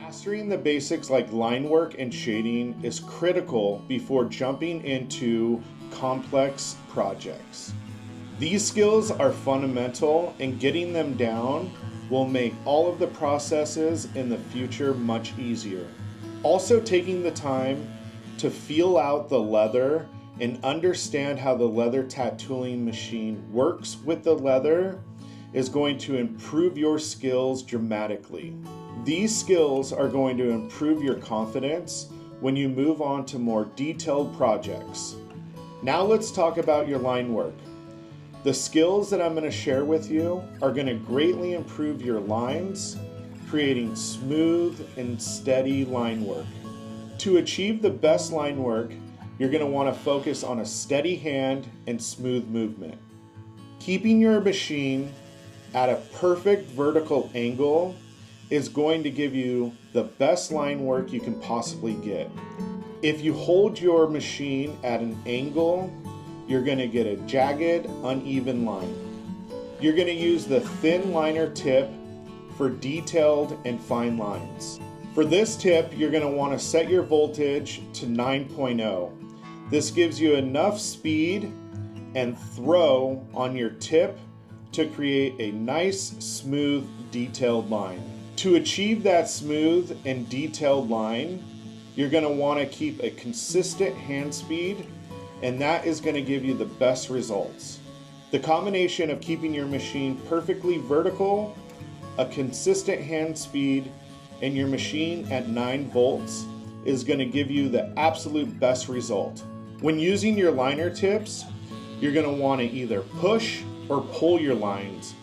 Mastering the basics like line work and shading is critical before jumping into complex projects. These skills are fundamental, and getting them down will make all of the processes in the future much easier. Also, taking the time to feel out the leather and understand how the leather tattooing machine works with the leather is going to improve your skills dramatically. These skills are going to improve your confidence when you move on to more detailed projects. Now let's talk about your line work. The skills that I'm going to share with you are going to greatly improve your lines, creating smooth and steady line work. To achieve the best line work, you're going to want to focus on a steady hand and smooth movement. Keeping your machine at a perfect vertical angle is going to give you the best line work you can possibly get. If you hold your machine at an angle, you're going to get a jagged, uneven line. You're going to use the thin liner tip for detailed and fine lines. For this tip, you're going to want to set your voltage to 9.0. This gives you enough speed and throw on your tip to create a nice, smooth, detailed line. To achieve that smooth and detailed line, you're going to want to keep a consistent hand speed, and that is going to give you the best results. The combination of keeping your machine perfectly vertical, a consistent hand speed, and your machine at 9 volts is going to give you the absolute best result. When using your liner tips, you're going to want to either push or pull your lines.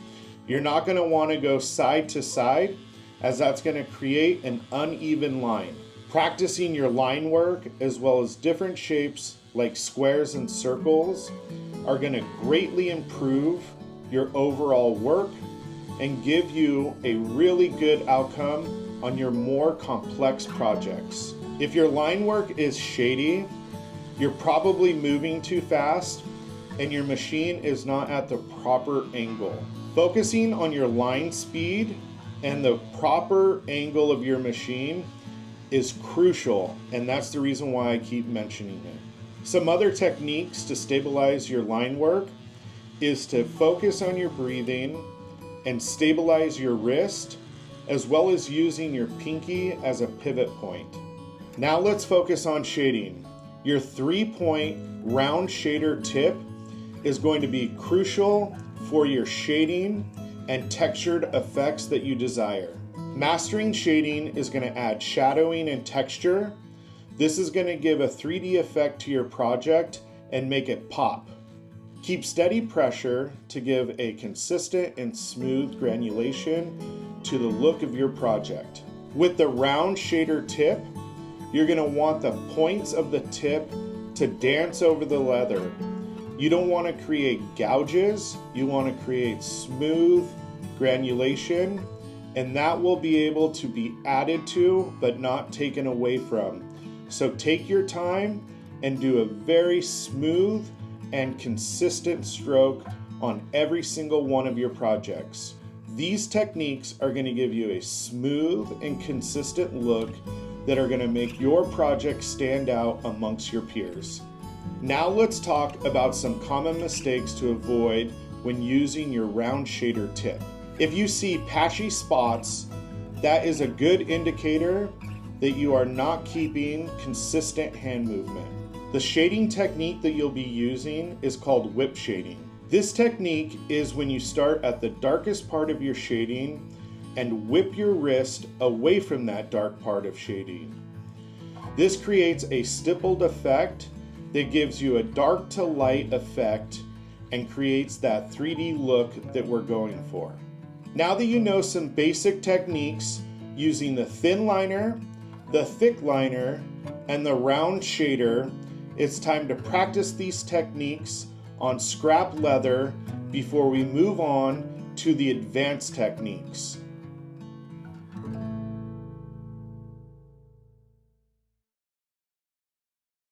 You're not going to want to go side to side, as that's going to create an uneven line. Practicing your line work as well as different shapes like squares and circles are going to greatly improve your overall work and give you a really good outcome on your more complex projects. If your line work is shady, you're probably moving too fast and your machine is not at the proper angle. Focusing on your line speed and the proper angle of your machine is crucial, and that's the reason why I keep mentioning it. Some other techniques to stabilize your line work is to focus on your breathing and stabilize your wrist, as well as using your pinky as a pivot point. Now let's focus on shading. Your 3-point round shader tip is going to be crucial for your shading and textured effects that you desire. Mastering shading is going to add shadowing and texture. This is going to give a 3D effect to your project and make it pop. Keep steady pressure to give a consistent and smooth granulation to the look of your project. With the round shader tip, you're going to want the points of the tip to dance over the leather. You don't want to create gouges, you want to create smooth granulation, and that will be able to be added to but not taken away from. So take your time and do a very smooth and consistent stroke on every single one of your projects. These techniques are going to give you a smooth and consistent look that are going to make your project stand out amongst your peers. Now let's talk about some common mistakes to avoid when using your round shader tip. If you see patchy spots, that is a good indicator that you are not keeping consistent hand movement. The shading technique that you'll be using is called whip shading. This technique is when you start at the darkest part of your shading and whip your wrist away from that dark part of shading. This creates a stippled effect that gives you a dark to light effect and creates that 3D look that we're going for. Now that you know some basic techniques using the thin liner, the thick liner, and the round shader, it's time to practice these techniques on scrap leather before we move on to the advanced techniques.